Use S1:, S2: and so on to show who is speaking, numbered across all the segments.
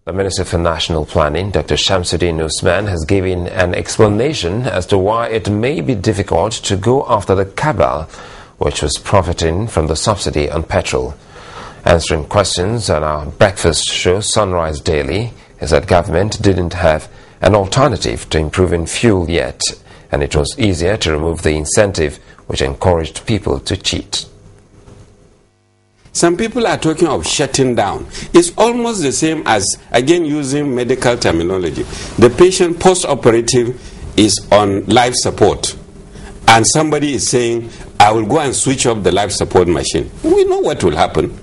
S1: The Minister for National Planning, Dr. Shamsuddin Usman, has given an explanation as to why it may be difficult to go after the cabal, which was profiting from the subsidy on petrol. Answering questions on our breakfast show, Sunrise Daily, he said government didn't have an alternative to improving fuel yet, and it was easier to remove the incentive which encouraged people to cheat.
S2: Some people are talking of shutting down. It's almost the same as, again, using medical terminology. The patient post-operative is on life support, and somebody is saying, I will go and switch off the life support machine. We know what will happen.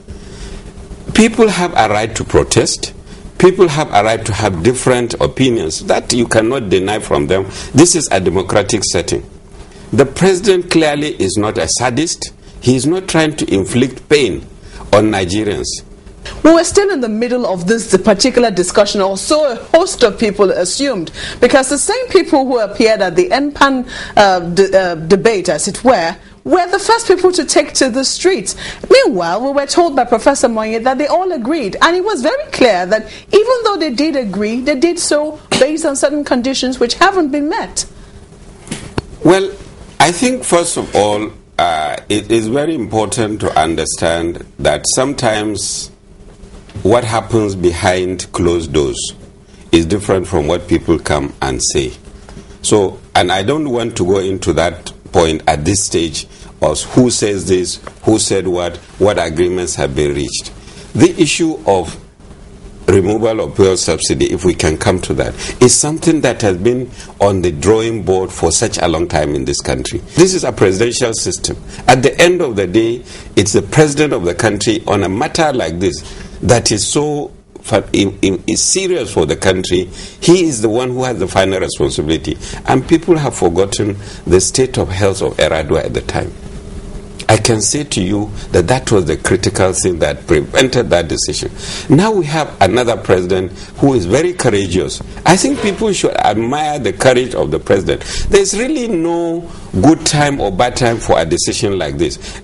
S2: People have a right to protest. People have a right to have different opinions. That you cannot deny from them. This is a democratic setting. The president clearly is not a sadist. He is not trying to inflict pain on Nigerians.
S3: We were still in the middle of this particular discussion, or so a host of people assumed, because the same people who appeared at the NPAN debate, as it were the first people to take to the streets. Meanwhile, we were told by Professor Moye that they all agreed, and it was very clear that even though they did agree, they did so based on certain conditions which haven't been met.
S2: Well, I think first of all, it is very important to understand that sometimes what happens behind closed doors is different from what people come and say. So, and I don't want to go into that point at this stage of who says this, who said what agreements have been reached. The issue of removal of fuel subsidy, if we can come to that, is something that has been on the drawing board for such a long time in this country. This is a presidential system. At the end of the day, it's the president of the country on a matter like this that is so is serious for the country. He is the one who has the final responsibility. And people have forgotten the state of health of Eradua at the time. I can say to you that that was the critical thing that prevented that decision. Now we have another president who is very courageous. I think people should admire the courage of the president. There's really no good time or bad time for a decision like this.